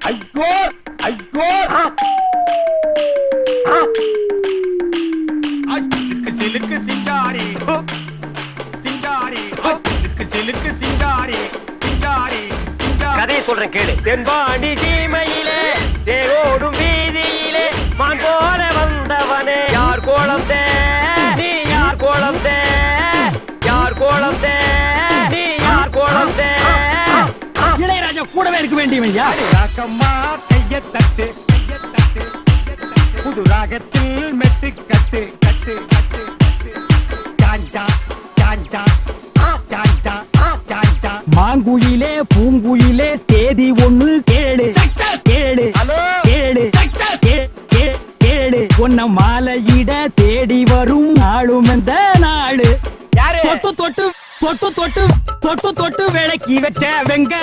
ஐயோ ஐயோ சிலுக்கு சிங்காரி சிங்காரி சிலுக்கு சிங்காரி சிங்காரி கதையை சொல்றேன் கேளு. தென்பாண்டி சீமையிலே தேரோடும் வீதியிலே மான் போல வந்தவனே யார் கோலத்தே நீ யார் கோலத்தே யார் கோலத்தே நீ யார் கோலத்தே. இளையராஜா கூடவே இருக்க வேண்டியவையா? ராக்கம்மா கைய தட்டு புது ராகத்தில் மெட்டு கட்டு கட்டு கட்டு சாஞ்சா சாஞ்சா சாஞ்சா சாஞ்சா. மாங்குயிலே பூங்குயிலே தேதி ஒண்ணு கேளு கேளு கேளு கேளு. உன்ன மாலையிட தேடி வரும் நாளும் இந்த நாளு. தொட்டு தொட்டு தொட்டு தொட்டு தொட்டு தொட்டு விளக்கி வச்ச வெங்க